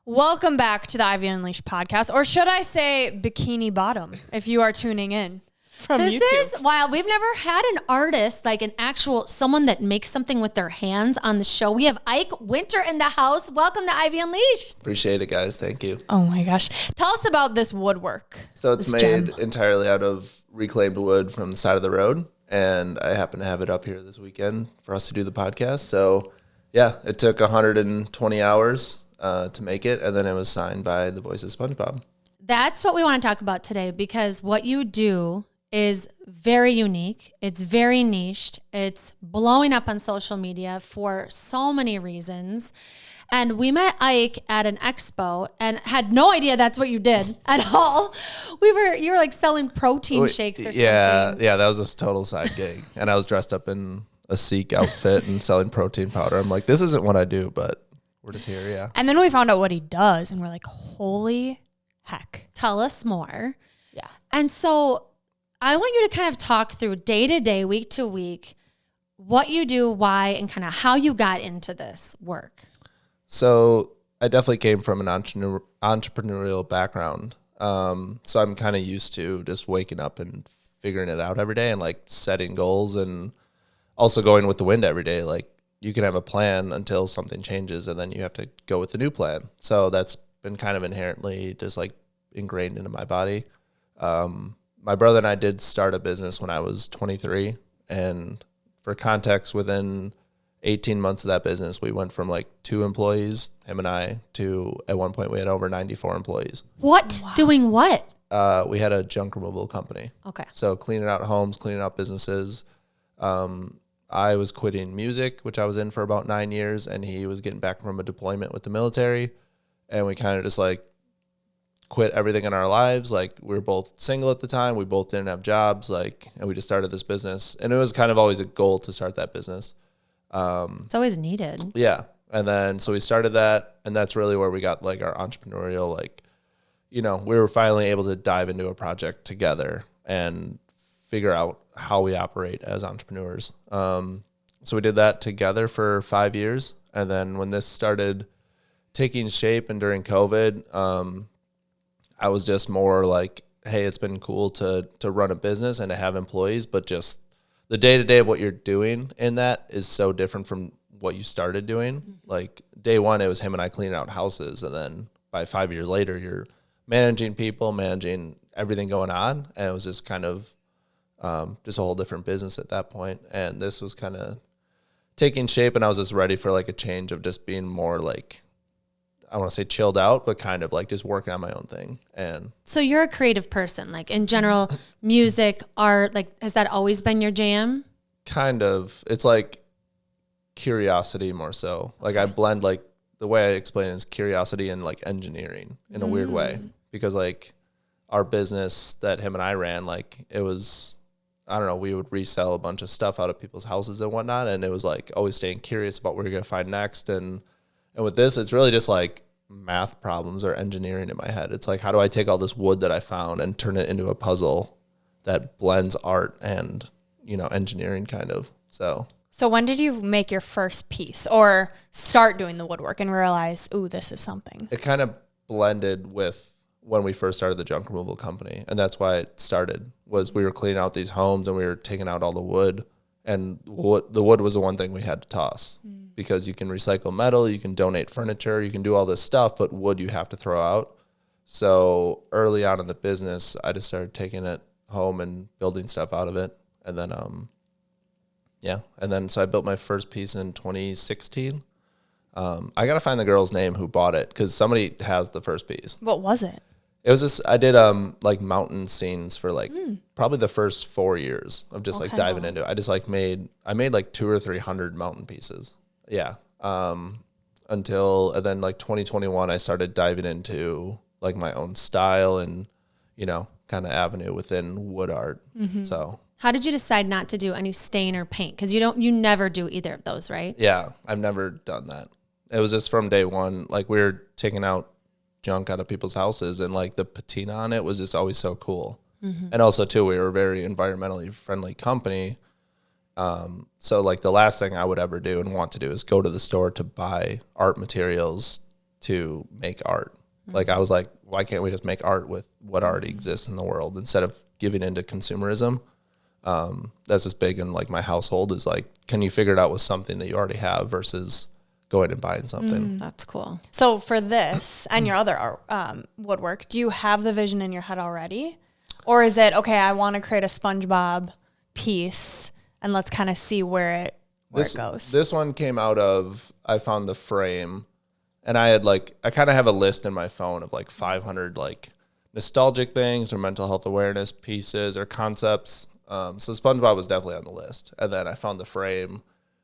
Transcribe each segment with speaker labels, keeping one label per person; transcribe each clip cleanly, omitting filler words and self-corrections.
Speaker 1: Welcome back to the Ivy Unleashed podcast, or should I say Bikini Bottom, if you are tuning in from
Speaker 2: This
Speaker 1: YouTube.
Speaker 2: is wild. We've never had an artist, like an actual, someone that makes something with their hands on the show. We have Ike Wynter in the house. Welcome to Ivy Unleashed.
Speaker 3: Appreciate it, guys. Thank you.
Speaker 1: Oh my gosh. Tell us about this woodwork.
Speaker 3: So it's
Speaker 1: this
Speaker 3: made
Speaker 1: gem.
Speaker 3: entirely out of reclaimed wood from the side of the road. And I happen to have it up here this weekend for us to do the podcast. So yeah, it took 120 hours to make it. And then it was signed by the voice of SpongeBob.
Speaker 2: That's what we want to talk about today, because what you do is very unique. It's very niched. It's blowing up on social media for so many reasons. And we met Ike at an expo and had no idea that's what you did at all. You were like selling protein shakes or something.
Speaker 3: Yeah, that was a total side gig. And I was dressed up in a Sikh outfit and selling protein powder. I'm like, this isn't what I do, but we're just here, yeah.
Speaker 1: And then we found out what he does, and we're like, holy heck.
Speaker 2: Tell us more.
Speaker 1: Yeah.
Speaker 2: And so I want you to kind of talk through day to day, week to week, what you do, why, and kind of how you got into this work.
Speaker 3: So I definitely came from an entrepreneurial background. So I'm kind of used to just waking up and figuring it out every day and like setting goals and also going with the wind every day. Like you can have a plan until something changes and then you have to go with the new plan. So that's been kind of inherently just like ingrained into my body. My brother and I did start a business when I was 23. And for context, within 18 months of that business, we went from like 2 employees, him and I, to at one point we had over 94 employees.
Speaker 2: What? Wow. Doing what?
Speaker 3: We had a junk removal company.
Speaker 2: Okay.
Speaker 3: So cleaning out homes, cleaning out businesses. I was quitting music, which I was in for about 9 years, and he was getting back from a deployment with the military. And we kind of just like quit everything in our lives. Like we were both single at the time. We both didn't have jobs, like, and we just started this business. And it was kind of always a goal to start that business.
Speaker 2: It's always needed.
Speaker 3: Yeah. And then, so we started that, and that's really where we got like our entrepreneurial, like, you know, we were finally able to dive into a project together and figure out how we operate as entrepreneurs. So we did that together for 5 years. And then when this started taking shape and during COVID, I was just more like, hey, it's been cool to run a business and to have employees, but just the day-to-day of what you're doing in that is so different from what you started doing. Mm-hmm. Like day one, it was him and I cleaning out houses. And then by 5 years later, you're managing people, managing everything going on. And it was just kind of just a whole different business at that point. And this was kind of taking shape, and I was just ready for like a change of just being more like, I want to say chilled out, but kind of like just working on my own thing. And
Speaker 2: so you're a creative person, like in general, music, art, like has that always been your jam?
Speaker 3: Kind of. It's like curiosity more so. Like I blend, like the way I explain it is curiosity and like engineering in a weird way, because like our business that him and I ran, like it was, I don't know, we would resell a bunch of stuff out of people's houses and whatnot. And it was like always staying curious about what you're going to find next. And with this, it's really just like math problems or engineering in my head. It's like, how do I take all this wood that I found and turn it into a puzzle that blends art and, you know, engineering kind of. So
Speaker 1: when did you make your first piece or start doing the woodwork and realize, ooh, this is something?
Speaker 3: It kind of blended with when we first started the junk removal company. And that's why it started, was we were cleaning out these homes and we were taking out all the wood. And the wood was the one thing we had to toss, because you can recycle metal, you can donate furniture, you can do all this stuff, but wood you have to throw out. So early on in the business, I just started taking it home and building stuff out of it. And then, so I built my first piece in 2016. I got to find the girl's name who bought it, because somebody has the first piece.
Speaker 1: What was it?
Speaker 3: It was just, I did like mountain scenes for like probably the first 4 years of just like diving into it. I just like I made like 200 or 300 mountain pieces. Yeah. Until then like 2021, I started diving into like my own style and, you know, kind of avenue within wood art. Mm-hmm. So
Speaker 2: how did you decide not to do any stain or paint? Because you never do either of those, right?
Speaker 3: Yeah, I've never done that. It was just from day one, like we were taking out junk out of people's houses, and like the patina on it was just always so cool. Mm-hmm. And also too, we were a very environmentally friendly company. So like the last thing I would ever do and want to do is go to the store to buy art materials to make art. Like I was like, why can't we just make art with what already exists in the world instead of giving into consumerism? That's just big in like my household is like, can you figure it out with something that you already have versus going and buying something?
Speaker 2: That's cool.
Speaker 1: So for this and your other art, woodwork, do you have the vision in your head already? Or is it, okay, I want to create a SpongeBob piece and let's kind of see where it goes?
Speaker 3: This one came out of, I found the frame and I kind of have a list in my phone of like 500 like nostalgic things or mental health awareness pieces or concepts. So SpongeBob was definitely on the list. And then I found the frame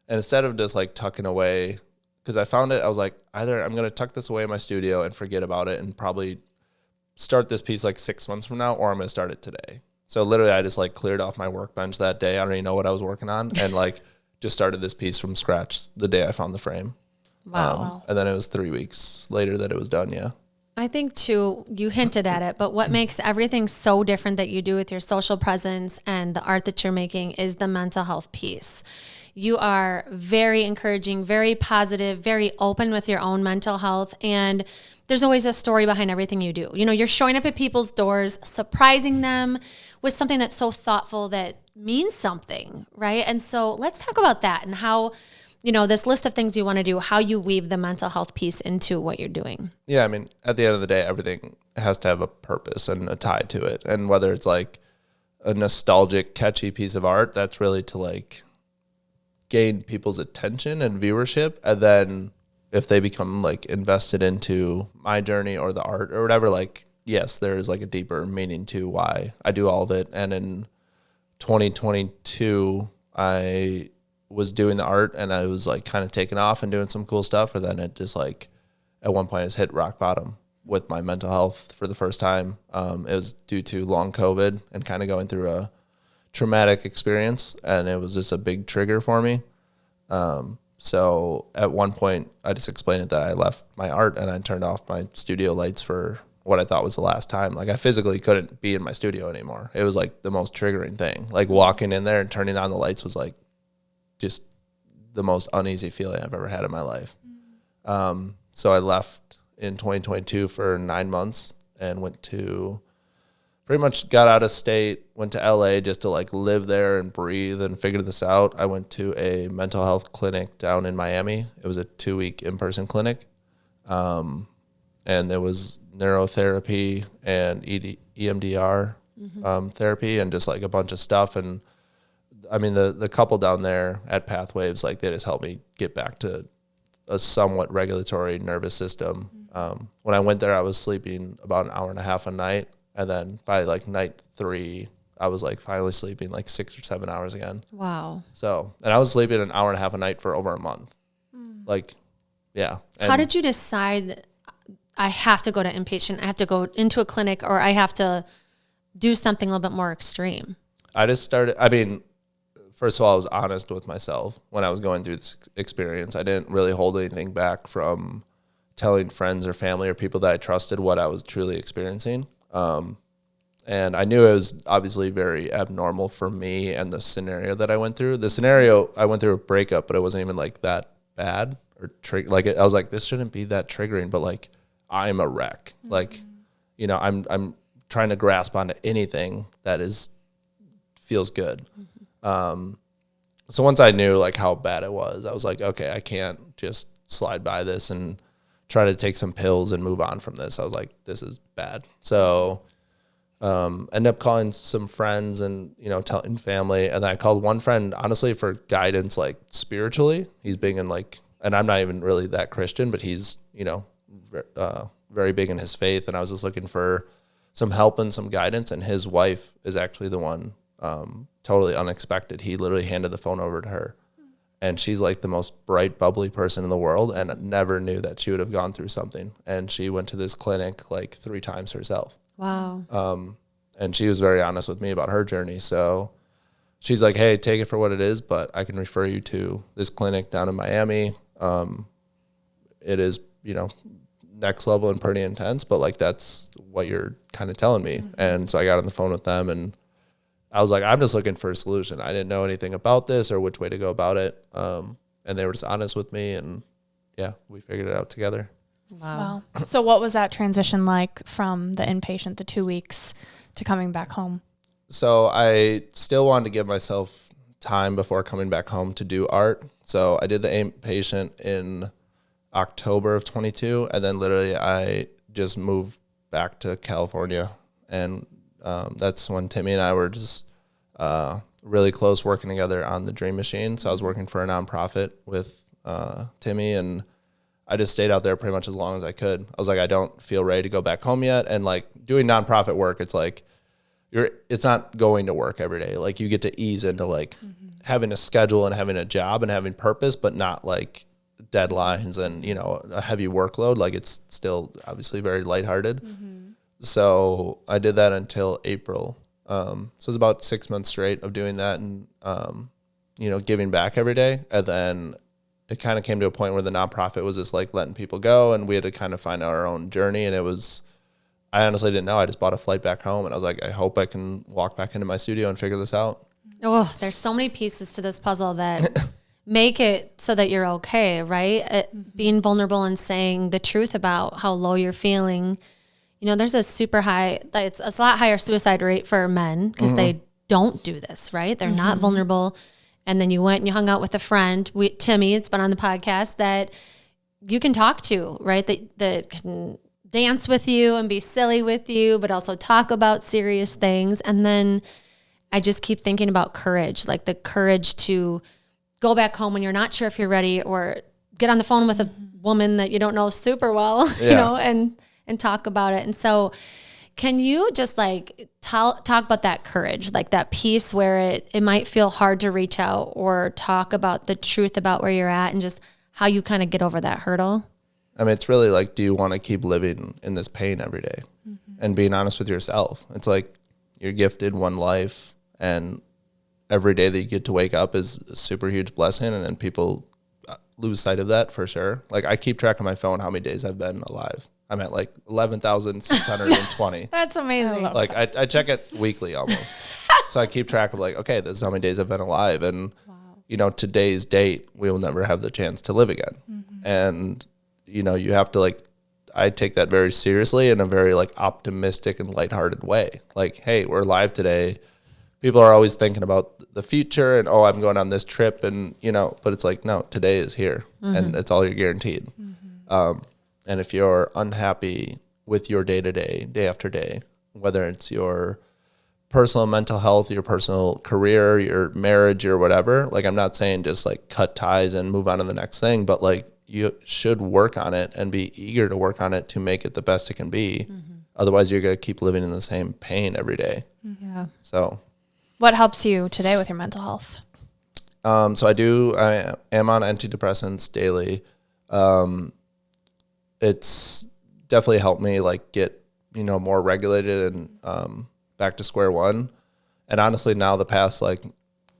Speaker 3: and instead of just like tucking away, because I found it, I was like, either I'm going to tuck this away in my studio and forget about it and probably start this piece like 6 months from now, or I'm going to start it today. So literally I just like cleared off my workbench that day. I don't even know what I was working on. And like just started this piece from scratch the day I found the frame.
Speaker 2: Wow.
Speaker 3: And then it was 3 weeks later that it was done. Yeah.
Speaker 2: I think too, you hinted at it, but what makes everything so different that you do with your social presence and the art that you're making is the mental health piece. You are very encouraging, very positive, very open with your own mental health. And there's always a story behind everything you do. You know, you're showing up at people's doors, surprising them with something that's so thoughtful that means something, right? And so let's talk about that and how, you know, this list of things you want to do, how you weave the mental health piece into what you're doing.
Speaker 3: Yeah. I mean, at the end of the day, everything has to have a purpose and a tie to it. And whether it's like a nostalgic, catchy piece of art, that's really to like gain people's attention and viewership. And then if they become like invested into my journey or the art or whatever, like, yes, there is like a deeper meaning to why I do all of it. And in 2022, I was doing the art and I was like kind of taking off and doing some cool stuff. And then it just like, at one point I just hit rock bottom with my mental health for the first time. It was due to long COVID and kind of going through a traumatic experience. And it was just a big trigger for me. So at one point I just explained it that I left my art and I turned off my studio lights for what I thought was the last time. Like I physically couldn't be in my studio anymore. It was like the most triggering thing. Like walking in there and turning on the lights was like just the most uneasy feeling I've ever had in my life. So I left in 2022 for 9 months and went to pretty much got out of state, went to LA just to like live there and breathe and figure this out. I went to a mental health clinic down in Miami. It was a 2-week in-person clinic. And there was neurotherapy and EMDR therapy and just like a bunch of stuff. And I mean, the couple down there at Pathwaves, like they just helped me get back to a somewhat regulatory nervous system. When I went there, I was sleeping about an hour and a half a night. And then by like night 3, I was like finally sleeping like 6 or 7 hours again.
Speaker 2: Wow.
Speaker 3: So, and I was sleeping an hour and a half a night for over a month. Like, yeah. And
Speaker 2: how did you decide I have to go to inpatient, I have to go into a clinic, or I have to do something a little bit more extreme?
Speaker 3: I just started, I mean, first of all, I was honest with myself when I was going through this experience. I didn't really hold anything back from telling friends or family or people that I trusted what I was truly experiencing. And I knew it was obviously very abnormal for me and the scenario that I went through. The scenario, I went through a breakup, but it wasn't even like that bad or I was like, this shouldn't be that triggering, but like I'm a wreck. Like, you know, I'm trying to grasp onto anything that feels good. So once I knew like how bad it was, I was like, okay, I can't just slide by this and try to take some pills and move on from this. I was like, this is bad. So ended up calling some friends and, you know, telling family. And then I called one friend, honestly, for guidance, like spiritually. He's big in like, and I'm not even really that Christian, but he's, you know, very big in his faith. And I was just looking for some help and some guidance. And his wife is actually the one, totally unexpected. He literally handed the phone over to her. And she's like the most bright, bubbly person in the world, and I never knew that she would have gone through something. And she went to this clinic like 3 times herself.
Speaker 2: Wow.
Speaker 3: And she was very honest with me about her journey. So she's like, hey, take it for what it is, but I can refer you to this clinic down in Miami. It is, you know, next level and pretty intense, but like that's what you're kind of telling me. And so I got on the phone with them and I was like, I'm just looking for a solution. I didn't know anything about this or which way to go about it. And they were just honest with me, and yeah, we figured it out together.
Speaker 1: Wow. So what was that transition like from the inpatient, the 2 weeks, to coming back home?
Speaker 3: So I still wanted to give myself time before coming back home to do art. So I did the inpatient in October of 22, and then literally I just moved back to California, and that's when Timmy and I were just really close working together on the Dream Machine. So I was working for a nonprofit with Timmy, and I just stayed out there pretty much as long as I could. I was like, I don't feel ready to go back home yet. And like doing nonprofit work, it's like it's not going to work every day. Like you get to ease into like having a schedule and having a job and having purpose, but not like deadlines and, you know, a heavy workload. Like it's still obviously very lighthearted. So I did that until April. So it was about 6 months straight of doing that and, you know, giving back every day. And then it kind of came to a point where the nonprofit was just like letting people go, and we had to kind of find our own journey. And I honestly didn't know. I just bought a flight back home, and I was like, I hope I can walk back into my studio and figure this out.
Speaker 2: Oh, there's so many pieces to this puzzle that make it so that you're okay, right? Being vulnerable and saying the truth about how low you're feeling. You know, there's a super high, it's a lot higher suicide rate for men because they don't do this, right? They're not vulnerable. And then you went and you hung out with a friend, Timmy, it's been on the podcast, that you can talk to, right? That can dance with you and be silly with you, but also talk about serious things. And then I just keep thinking about courage, like the courage to go back home when you're not sure if you're ready, or get on the phone with a woman that you don't know super well, you know, and talk about it. And so can you just like talk about that courage, like that piece where it might feel hard to reach out or talk about the truth about where you're at and just how you kind of get over that hurdle?
Speaker 3: I mean, it's really like, do you want to keep living in this pain every day? And being honest with yourself? It's like you're gifted one life, and every day that you get to wake up is a super huge blessing, and then people lose sight of that for sure. Like I keep track on my phone how many days I've been alive. I'm at like 11,620.
Speaker 1: That's amazing.
Speaker 3: Like I check it weekly almost. So I keep track of like, okay, this is how many days I've been alive. And, you know, today's date, we will never have the chance to live again. And, you know, you have to like, I take that very seriously in a very like optimistic and lighthearted way. Like, hey, we're alive today. People are always thinking about the future and, oh, I'm going on this trip and, you know, but it's like, no, today is here and it's all you're guaranteed. And if you're unhappy with your day-to-day, day after day, whether it's your personal mental health, your personal career, your marriage or whatever, like I'm not saying just like cut ties and move on to the next thing, but like you should work on it and be eager to work on it to make it the best it can be. Otherwise, you're going to keep living in the same pain every day.
Speaker 1: Yeah.
Speaker 3: So
Speaker 1: what helps you today with your mental health?
Speaker 3: So I am on antidepressants daily. It's definitely helped me like get, you know, more regulated and back to square one. And honestly, now the past like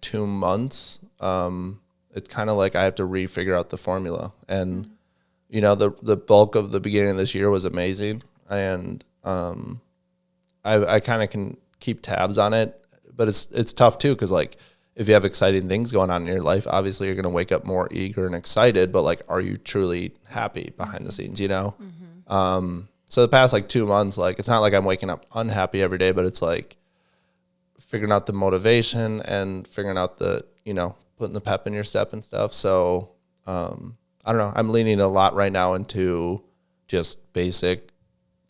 Speaker 3: 2 months, it's kind of like I have to refigure out the formula. And, you know, the bulk of the beginning of this year was amazing. And I kind of can keep tabs on it, but it's tough too, because like if you have exciting things going on in your life, obviously you're going to wake up more eager and excited, but like, are you truly happy behind the scenes, you know? So the past like 2 months, like, it's not like I'm waking up unhappy every day, but it's like figuring out the motivation and figuring out the, you know, putting the pep in your step and stuff. So, I don't know. I'm leaning a lot right now into just basic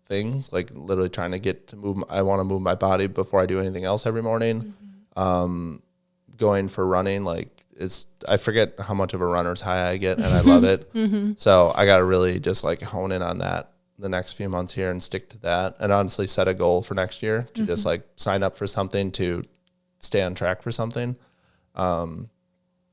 Speaker 3: things, like literally trying to get to move. I want to move my body before I do anything else every morning. Going for running, like I forget how much of a runner's high I get, and I love it. So I got to really just like hone in on that the next few months here and stick to that, and honestly set a goal for next year to just like sign up for something, to stay on track for something. And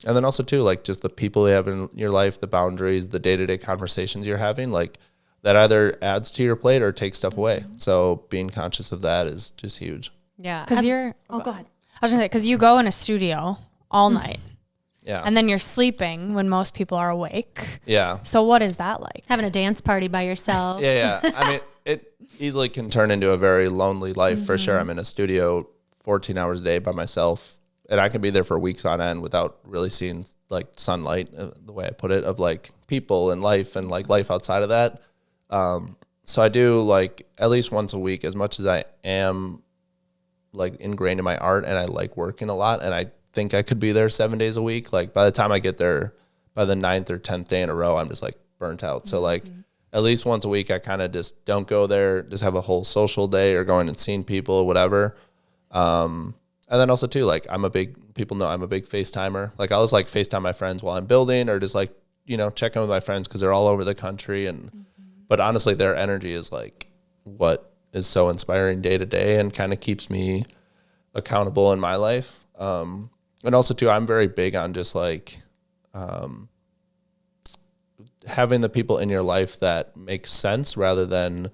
Speaker 3: then also too, like just the people you have in your life, the boundaries, the day-to-day conversations you're having, like that either adds to your plate or takes stuff away. So being conscious of that is just huge.
Speaker 2: Yeah.
Speaker 1: Because go ahead. I was going to say, because you go in a studio all night.
Speaker 3: Yeah.
Speaker 1: And then you're sleeping when most people are awake.
Speaker 3: Yeah.
Speaker 1: So what is that like?
Speaker 2: Having a dance party by yourself.
Speaker 3: Yeah. I mean, it easily can turn into a very lonely life for sure. I'm in a studio 14 hours a day by myself, and I can be there for weeks on end without really seeing like sunlight, the way I put it, of like people and life and like life outside of that. So I do like at least once a week, as much as I am like ingrained in my art and I like working a lot and I think I could be there 7 days a week. Like by the time I get there, by the 9th or 10th day in a row, I'm just like burnt out. So like at least once a week, I kind of just don't go there, just have a whole social day or going and seeing people or whatever. And then also too, like people know I'm a big FaceTimer. Like I always like FaceTime my friends while I'm building or just like, check in with my friends because they're all over the country. But honestly, their energy is like what is so inspiring day to day and kind of keeps me accountable in my life. And also too, I'm very big on just like having the people in your life that make sense rather than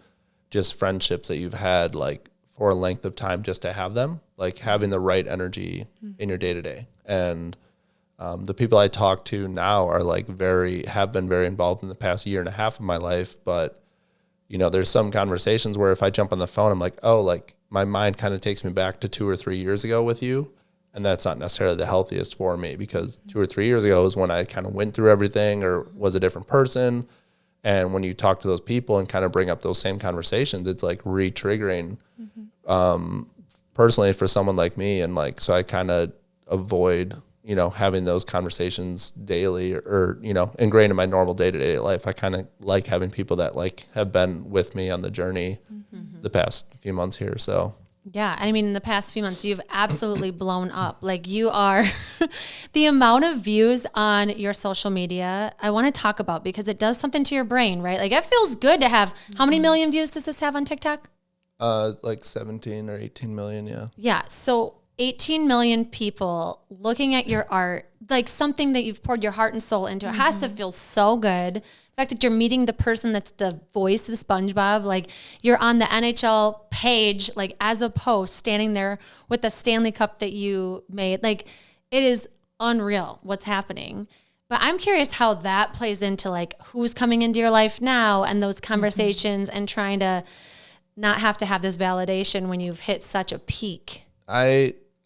Speaker 3: just friendships that you've had like for a length of time just to have them, like having the right energy in your day to day. And the people I talk to now are like have been very involved in the past year and a half of my life. But, there's some conversations where if I jump on the phone, I'm like, oh, like my mind kind of takes me back to 2 or 3 years ago with you. And that's not necessarily the healthiest for me because 2 or 3 years ago is when I kind of went through everything or was a different person. And when you talk to those people and kind of bring up those same conversations, it's like re-triggering personally for someone like me. And like, so I kind of avoid, having those conversations daily or, ingrained in my normal day-to-day life. I kind of like having people that like have been with me on the journey the past few months here. So.
Speaker 2: Yeah. I mean, in the past few months, you've absolutely blown up. Like you are the amount of views on your social media I want to talk about because it does something to your brain, right? Like it feels good to have, how many million views does this have on TikTok?
Speaker 3: Like 17 or 18 million. Yeah.
Speaker 2: Yeah. So 18 million people looking at your art, like something that you've poured your heart and soul into. It has to feel so good. The fact that you're meeting the person that's the voice of SpongeBob, like you're on the NHL page, like as a post, standing there with the Stanley Cup that you made. Like it is unreal what's happening. But I'm curious how that plays into like who's coming into your life now and those conversations and trying to not have to have this validation when you've hit such a peak.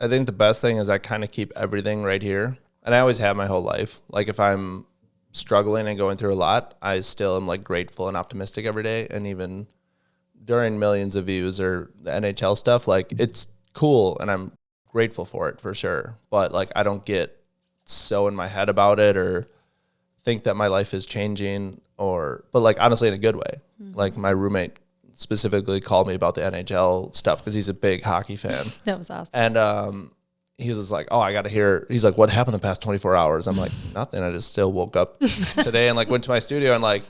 Speaker 3: I think the best thing is I kind of keep everything right here. And I always have my whole life. Like if I'm struggling and going through a lot, I still am like grateful and optimistic every day. And even during millions of views or the NHL stuff, like it's cool and I'm grateful for it for sure. But like I don't get so in my head about it or think that my life is changing but like honestly in a good way. Like my roommate specifically called me about the NHL stuff because he's a big hockey fan.
Speaker 2: That was awesome.
Speaker 3: And he was just like, oh, I got to hear. He's like, what happened the past 24 hours? I'm like, nothing. I just still woke up today and like went to my studio and like,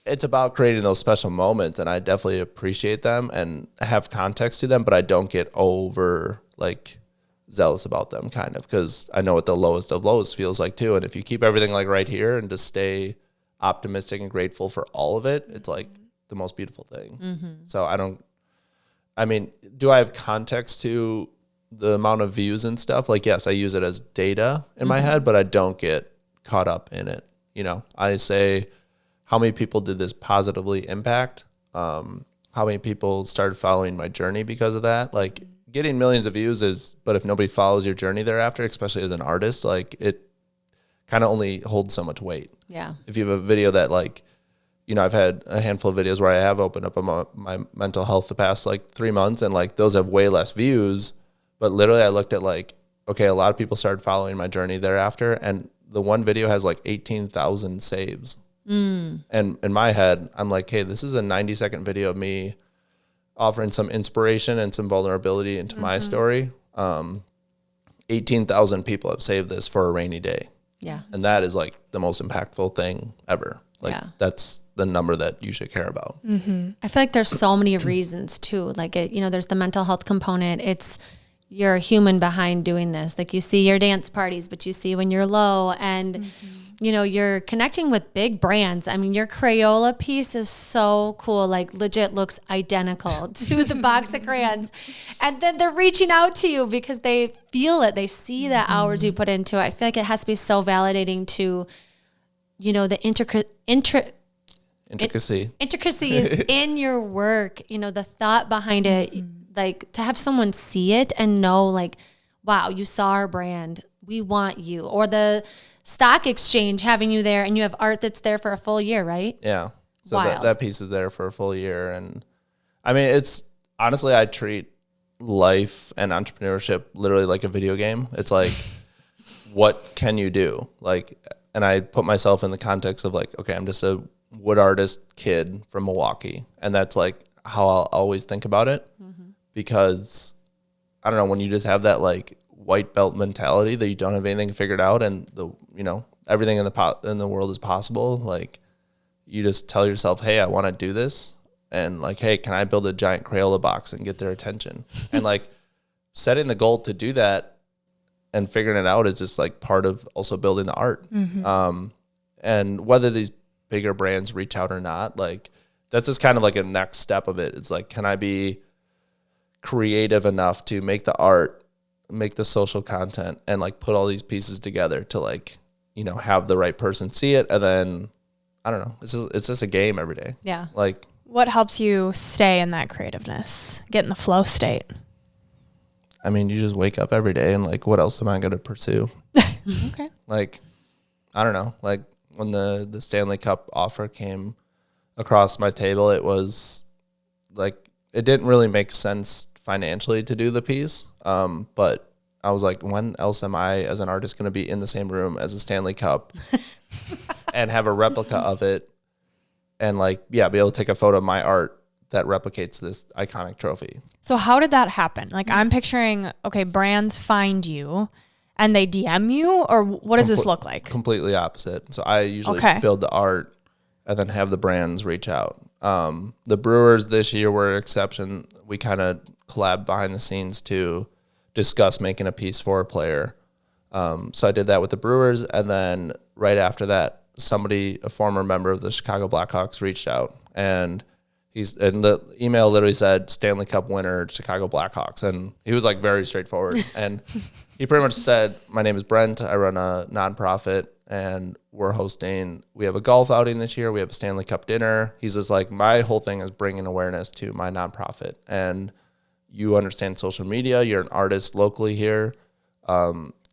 Speaker 3: it's about creating those special moments. And I definitely appreciate them and have context to them, but I don't get over like zealous about them kind of because I know what the lowest of lows feels like too. And if you keep everything like right here and just stay optimistic and grateful for all of it, it's like the most beautiful thing. So do I have context to the amount of views and stuff? Like, yes, I use it as data in my head, but I don't get caught up in it. I say, how many people did this positively impact? How many people started following my journey because of that? Like getting millions of views but if nobody follows your journey thereafter, especially as an artist, like it kind of only holds so much weight.
Speaker 2: Yeah.
Speaker 3: If you have a video that like, I've had a handful of videos where I have opened up my mental health the past like 3 months and like those have way less views. But literally I looked at like, okay, a lot of people started following my journey thereafter. And the one video has like 18,000 saves. And in my head, I'm like, hey, this is a 90-second video of me offering some inspiration and some vulnerability into my story. 18,000 people have saved this for a rainy day.
Speaker 2: Yeah.
Speaker 3: And that is like the most impactful thing ever. Like that's the number that you should care about.
Speaker 2: I feel like there's so many reasons too. Like there's the mental health component. It's you're a human behind doing this. Like you see your dance parties, but you see when you're low and you're connecting with big brands. I mean, your Crayola piece is so cool. Like legit looks identical to the box of crayons. And then they're reaching out to you because they feel it. They see the hours you put into it. I feel like it has to be so validating to, the intricacies in your work, the thought behind it, like to have someone see it and know like, wow, you saw our brand. We want you. Or the stock exchange having you there and you have art that's there for a full year, right?
Speaker 3: Yeah. So
Speaker 2: Wild.
Speaker 3: that piece is there for a full year. And I mean, it's honestly, I treat life and entrepreneurship literally like a video game. It's like, what can you do? Like, and I put myself in the context of like, okay, I'm just a wood artist kid from Milwaukee. And that's like how I'll always think about it, because I don't know, when you just have that like white belt mentality that you don't have anything figured out and everything in the world is possible. Like, you just tell yourself, hey, I want to do this. And like, hey, can I build a giant Crayola box and get their attention? And like setting the goal to do that and figuring it out is just like part of also building the art. And whether these bigger brands reach out or not, like that's just kind of like a next step of it. It's like, can I be creative enough to make the art, make the social content, and like put all these pieces together to like, have the right person see it. And then, I don't know, it's just a game every day.
Speaker 2: Yeah.
Speaker 3: Like,
Speaker 1: What helps you stay in that creativeness, get in the flow state?
Speaker 3: I mean, you just wake up every day and like, what else am I going to pursue?
Speaker 1: Okay.
Speaker 3: Like, I don't know. Like when the Stanley Cup offer came across my table, it was like, it didn't really make sense financially to do the piece. But I was like, when else am I as an artist going to be in the same room as a Stanley Cup and have a replica of it and like, be able to take a photo of my art that replicates this iconic trophy.
Speaker 1: So how did that happen? Like, I'm picturing, okay, brands find you and they DM you, or what does this look like?
Speaker 3: Completely opposite. So I usually build the art and then have the brands reach out. The Brewers this year were an exception. We kind of collabed behind the scenes to discuss making a piece for a player. So I did that with the Brewers, and then right after that, a former member of the Chicago Blackhawks, reached out, and the email literally said Stanley Cup winner, Chicago Blackhawks, and he was like very straightforward, and he pretty much said, my name is Brent, I run a nonprofit, and we have a golf outing this year, we have a Stanley Cup dinner. He's just like, my whole thing is bringing awareness to my nonprofit, and you understand social media, you're an artist locally here,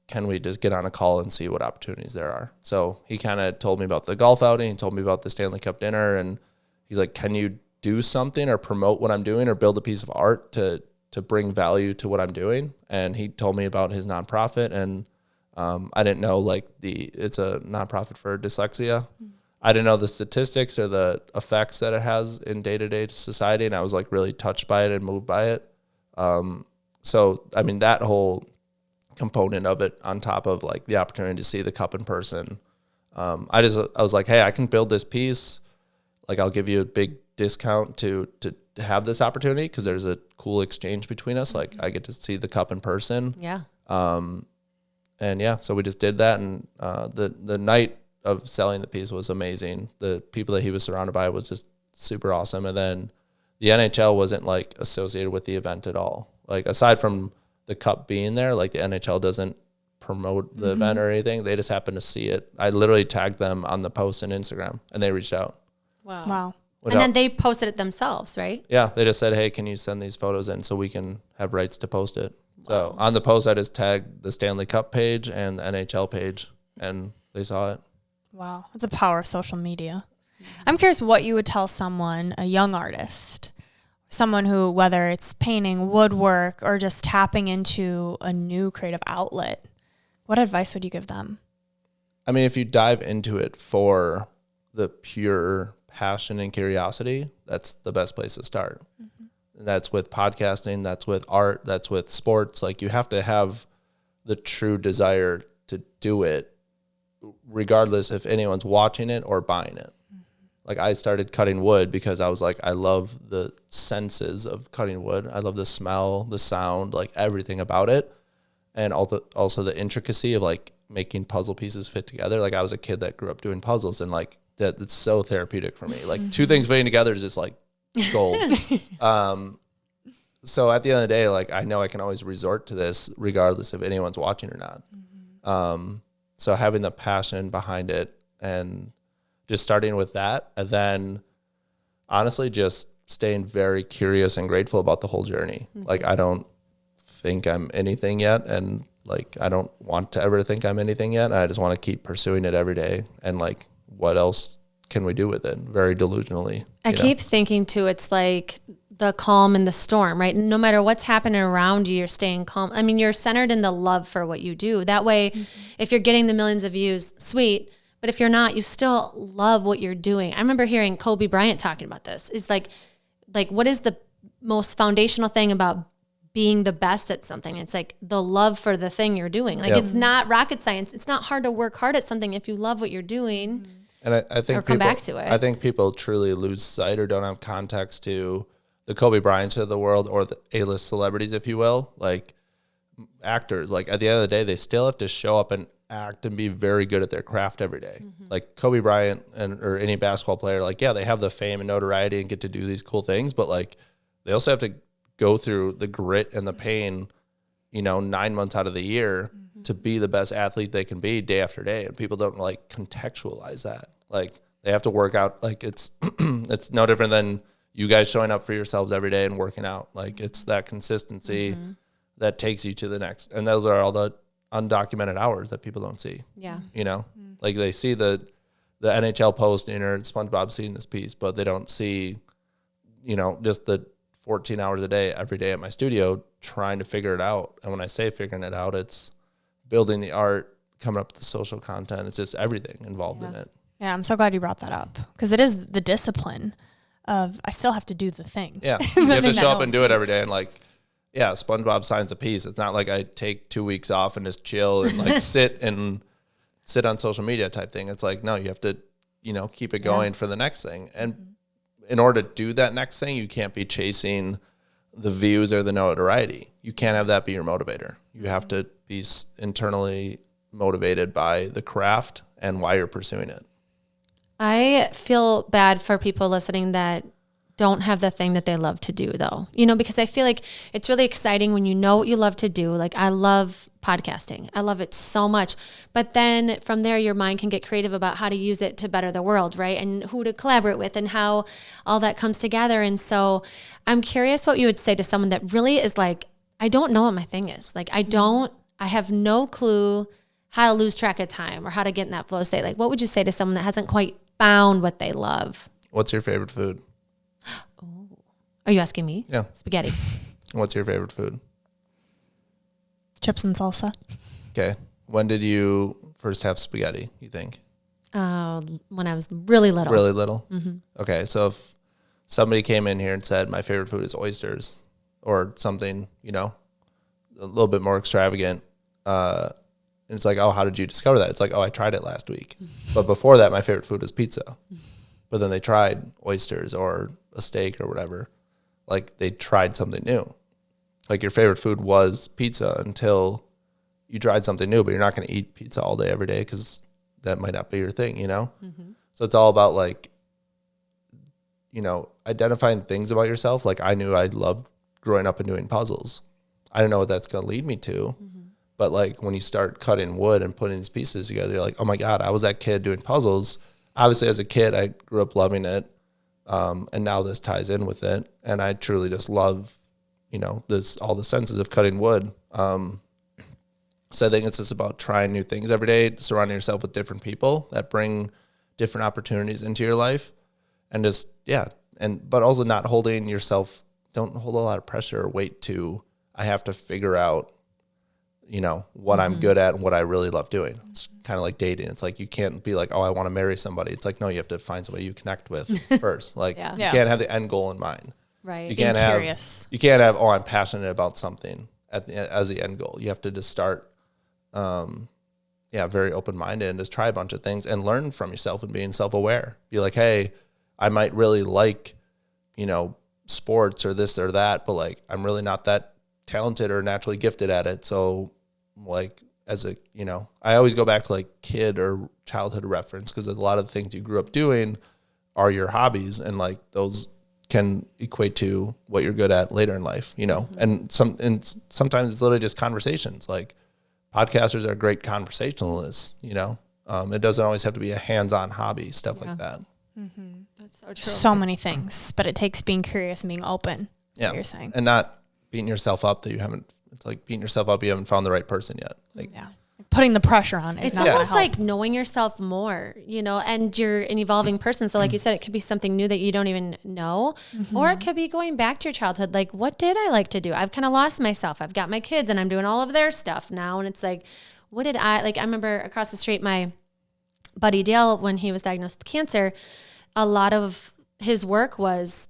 Speaker 3: can we just get on a call and see what opportunities there are? So he kind of told me about the golf outing, he told me about the Stanley Cup dinner, and he's like, can you do something or promote what I'm doing or build a piece of art to bring value to what I'm doing? And he told me about his nonprofit, and I didn't know it's a nonprofit for dyslexia. I didn't know the statistics or the effects that it has in day-to-day society, and I was like really touched by it and moved by it. So, I mean, that whole component of it on top of like the opportunity to see the cup in person, I was like, hey, I can build this piece. Like, I'll give you a big discount to have this opportunity because there's a cool exchange between us. Like, I get to see the cup in person.
Speaker 2: Yeah.
Speaker 3: And yeah, so we just did that, and the night of selling the piece was amazing. The people that he was surrounded by was just super awesome. And then the NHL wasn't like associated with the event at all. Like, aside from the cup being there, like the NHL doesn't promote the event or anything. They just happened to see it. I literally tagged them on the post on Instagram, and they reached out.
Speaker 1: Wow.
Speaker 2: And then they posted it themselves, right?
Speaker 3: Yeah, they just said, hey, can you send these photos in so we can have rights to post it? So on the post, I just tagged the Stanley Cup page and the NHL page, and they saw it.
Speaker 1: Wow. That's the power of social media. I'm curious what you would tell someone, a young artist, someone who, whether it's painting, woodwork, or just tapping into a new creative outlet, what advice would you give them?
Speaker 3: I mean, if you dive into it for the pure passion and curiosity, that's the best place to start. And that's with podcasting, that's with art, that's with sports. Like, you have to have the true desire to do it, regardless if anyone's watching it or buying it. Like, I started cutting wood because I was like, I love the senses of cutting wood. I love the smell, the sound, like everything about it. And also the intricacy of like making puzzle pieces fit together. Like, I was a kid that grew up doing puzzles, and like that's so therapeutic for me. Like, two things fitting together is just like gold. So at the end of the day, like, I know I can always resort to this regardless if anyone's watching or not. So having the passion behind it and just starting with that, and then honestly just staying very curious and grateful about the whole journey. Like, I don't think I'm anything yet, and like, I don't want to ever think I'm anything yet. I just want to keep pursuing it every day, and like, what else can we do with it? Very delusionally.
Speaker 2: I keep thinking too, it's like the calm in the storm, right? No matter what's happening around you, you're staying calm. I mean, you're centered in the love for what you do. That way, if you're getting the millions of views, sweet. But if you're not, you still love what you're doing. I remember hearing Kobe Bryant talking about this. It's like what is the most foundational thing about being the best at something? It's like the love for the thing you're doing. Like it's not rocket science. It's not hard to work hard at something if you love what you're doing.
Speaker 3: And I think
Speaker 2: or come back to it.
Speaker 3: I think people truly lose sight or don't have context to the Kobe Bryants of the world or the A-list celebrities, if you will. Like actors, like at the end of the day, they still have to show up and act and be very good at their craft every day. Like Kobe Bryant or any basketball player, like, yeah, they have the fame and notoriety and get to do these cool things, but like they also have to go through the grit and the pain, 9 months out of the year to be the best athlete they can be day after day. And people don't like contextualize that. Like they have to work out. Like it's, it's no different than you guys showing up for yourselves every day and working out. Like it's that consistency that takes you to the next. And those are all the undocumented hours that people don't see.
Speaker 2: Yeah.
Speaker 3: Like they see the NHL post or SpongeBob seeing this piece, but they don't see, just the 14 hours a day, every day at my studio trying to figure it out. And when I say figuring it out, it's building the art, coming up with the social content. It's just everything involved in it.
Speaker 1: Yeah, I'm so glad you brought that up because it is the discipline of I still have to do the thing.
Speaker 3: Yeah, you have to show up and do it every day. And like, yeah, SpongeBob signs a piece. It's not like I take 2 weeks off and just chill and like sit on social media type thing. It's like, no, you have to, keep it going for the next thing. And in order to do that next thing, you can't be chasing the views or the notoriety. You can't have that be your motivator. You have to be internally motivated by the craft and why you're pursuing it.
Speaker 2: I feel bad for people listening that don't have the thing that they love to do though, because I feel like it's really exciting when you know what you love to do. Like I love podcasting. I love it so much. But then from there, your mind can get creative about how to use it to better the world, right? And who to collaborate with and how all that comes together. And so I'm curious what you would say to someone that really is like, I don't know what my thing is. Like I have no clue how to lose track of time or how to get in that flow state. Like what would you say to someone that hasn't quite found what they love?
Speaker 3: What's your favorite food?
Speaker 2: Are you asking me?
Speaker 3: Yeah.
Speaker 2: Spaghetti.
Speaker 3: What's your favorite food?
Speaker 1: Chips and salsa.
Speaker 3: Okay. When did you first have spaghetti, you think?
Speaker 2: When I was really little.
Speaker 3: Really little? Mm-hmm. Okay. So if somebody came in here and said, my favorite food is oysters or something, a little bit more extravagant, and it's like, oh, how did you discover that? It's like, oh, I tried it last week. But before that, my favorite food was pizza. But then they tried oysters or a steak or whatever. Like they tried something new. Like your favorite food was pizza until you tried something new, but you're not going to eat pizza all day, every day, because that might not be your thing, So it's all about like, identifying things about yourself. Like I knew I loved growing up and doing puzzles. I don't know what that's going to lead me to. But like when you start cutting wood and putting these pieces together, you're like, oh my God, I was that kid doing puzzles. Obviously as a kid, I grew up loving it. And now this ties in with it. And I truly just love, all the senses of cutting wood. So I think it's just about trying new things every day, surrounding yourself with different people that bring different opportunities into your life. And just, but also not holding yourself, don't hold a lot of pressure or weight to, I have to figure out, what I'm good at and what I really love doing. It's kind of like dating. It's like, you can't be like, oh, I want to marry somebody. It's like, no, you have to find somebody you connect with first. Like you can't have the end goal in mind.
Speaker 2: Right.
Speaker 3: You can't have, oh, I'm passionate about something as the end goal. You have to just start, very open-minded and just try a bunch of things and learn from yourself and being self-aware. Be like, hey, I might really like, sports or this or that, but like, I'm really not that talented or naturally gifted at it. So like I always go back to like kid or childhood reference, because a lot of the things you grew up doing are your hobbies, and like those can equate to what you're good at later in life, and sometimes it's literally just conversations. Like podcasters are great conversationalists, it doesn't always have to be a hands-on hobby, stuff like that.
Speaker 1: Mm-hmm. That's so true. So many things, but it takes being curious and being open. Yeah. What you're saying.
Speaker 3: And not beating yourself up that you haven't, it's like beating yourself up, you haven't found the right person yet. Like,
Speaker 1: putting the pressure on is
Speaker 2: it's
Speaker 1: not
Speaker 2: almost
Speaker 1: gonna help.
Speaker 2: like knowing yourself more, and you're an evolving person. So like you said, it could be something new that you don't even know, or it could be going back to your childhood. Like, what did I like to do? I've kind of lost myself. I've got my kids and I'm doing all of their stuff now. And it's like, what did I like? I remember across the street, my buddy Dale, when he was diagnosed with cancer, a lot of his work was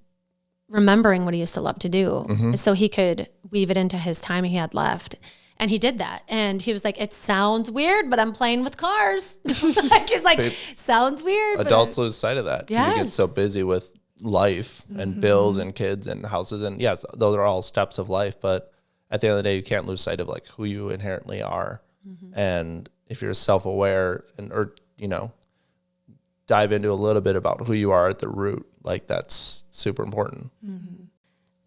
Speaker 2: remembering what he used to love to do. So he could weave it into his time he had left. And he did that. And he was like, it sounds weird, but I'm playing with cars. Like, he's like, sounds weird.
Speaker 3: Adults lose sight of that.
Speaker 2: Yes.
Speaker 3: You get so busy with life and bills and kids and houses. And yes, those are all steps of life. But at the end of the day, you can't lose sight of like who you inherently are. And if you're self-aware or dive into a little bit about who you are at the root, like that's super important.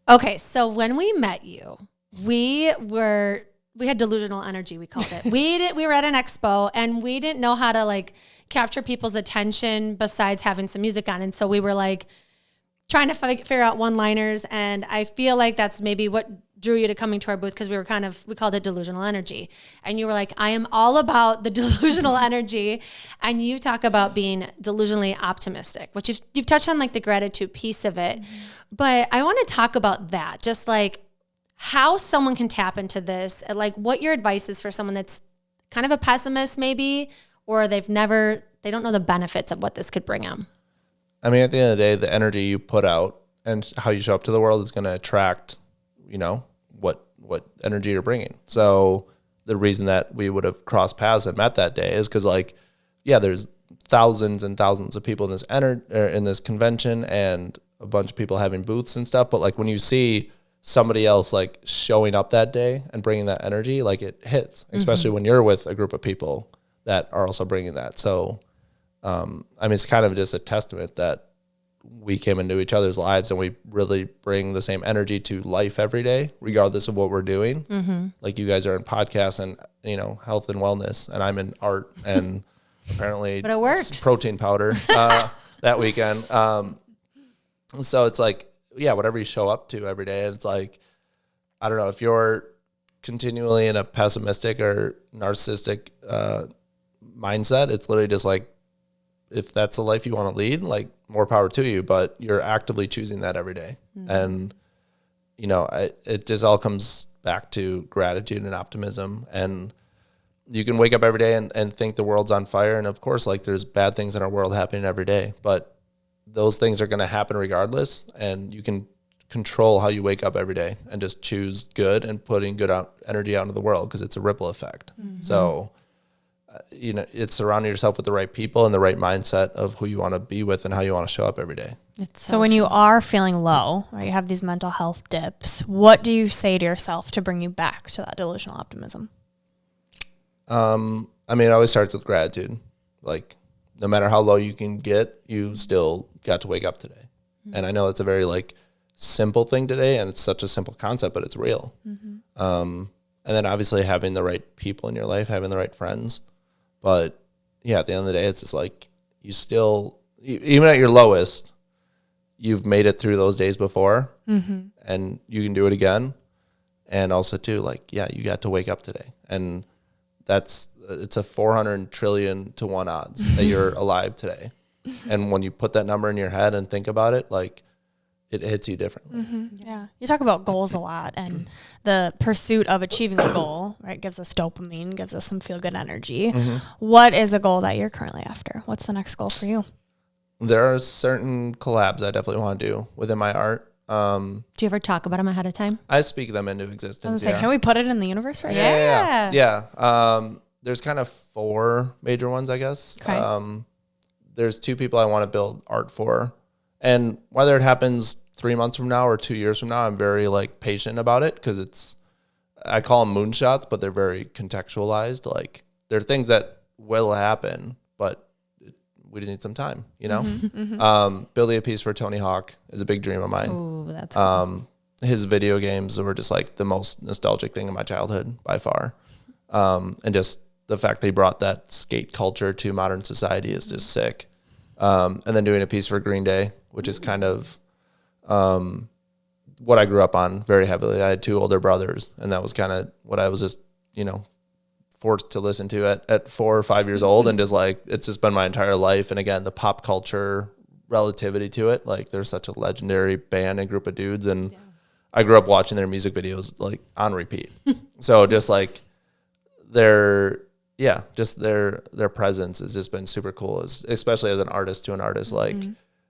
Speaker 2: Okay. So when we met you, we had delusional energy, we called it. We were at an expo and we didn't know how to like capture people's attention besides having some music on. And so we were like trying to figure out one-liners. And I feel like that's maybe what drew you to coming to our booth, because we called it delusional energy. And you were like, I am all about the delusional energy. And you talk about being delusionally optimistic, which you've touched on like the gratitude piece of it. But I want to talk about that, just like how someone can tap into this, and like what your advice is for someone that's kind of a pessimist maybe, or they don't know the benefits of what this could bring them.
Speaker 3: I mean, at the end of the day, the energy you put out and how you show up to the world is going to attract, what energy you're bringing. So the reason that we would have crossed paths and met that day is because there's thousands and thousands of people in this in this convention and a bunch of people having booths and stuff. But like when you see somebody else like showing up that day and bringing that energy, like it hits, especially when you're with a group of people that are also bringing that. So, it's kind of just a testament that we came into each other's lives and we really bring the same energy to life every day, regardless of what we're doing. Like you guys are in podcasts and, health and wellness, and I'm in art and apparently
Speaker 2: but it works.
Speaker 3: Protein powder that weekend. So it's like, whatever you show up to every day. And it's like, I don't know, if you're continually in a pessimistic or narcissistic mindset, it's literally just like, if that's the life you want to lead, like more power to you, but you're actively choosing that every day. And, it just all comes back to gratitude and optimism. And you can wake up every day and think the world's on fire. And of course, like there's bad things in our world happening every day, but those things are going to happen regardless. And you can control how you wake up every day and just choose good and putting good energy out into the world, because it's a ripple effect. So, it's surrounding yourself with the right people and the right mindset of who you want to be with and how you want to show up every day.
Speaker 1: So when you are feeling low, or you have these mental health dips, what do you say to yourself to bring you back to that delusional optimism?
Speaker 3: It always starts with gratitude. Like, no matter how low you can get, you still got to wake up today. And I know it's a very like simple thing today, and it's such a simple concept, but it's real. And then obviously having the right people in your life, having the right friends. But at the end of the day, it's just like you still, even at your lowest, you've made it through those days before, and you can do it again. And also too, like, you got to wake up today. And it's a 400 trillion to 1 odds that you're alive today. And when you put that number in your head and think about it, like, it hits you differently.
Speaker 1: Yeah. You talk about goals a lot, and the pursuit of achieving a goal, right, gives us dopamine, gives us some feel good energy. What is a goal that you're currently after? What's the next goal for you?
Speaker 3: There are certain collabs I definitely want to do within my art.
Speaker 2: Do you ever talk about them ahead of time?
Speaker 3: I speak them into
Speaker 1: I
Speaker 3: existence.
Speaker 1: was like, can we put it in the universe right
Speaker 2: Yeah.
Speaker 3: Yeah. There's kind of 4 major ones, I guess.
Speaker 1: Okay.
Speaker 3: There's 2 people I want to build art for. And whether it happens 3 months from now or 2 years from now, I'm very like patient about it, because I call them moonshots, but they're very contextualized. Like, they're things that will happen, but we just need some time, Building a piece for Tony Hawk is a big dream of mine.
Speaker 2: Oh, that's cool.
Speaker 3: His video games were just like the most nostalgic thing in my childhood by far. And just the fact they brought that skate culture to modern society is just sick. And then doing a piece for Green Day, which is kind of what I grew up on very heavily. I had 2 older brothers, and that was kind of what I was just, forced to listen to at 4 or 5 years old, and just like it's just been my entire life. And again, the pop culture relativity to it, like they're such a legendary band and group of dudes, and I grew up watching their music videos like on repeat. So just like their presence has just been super cool, especially as an artist to an artist, like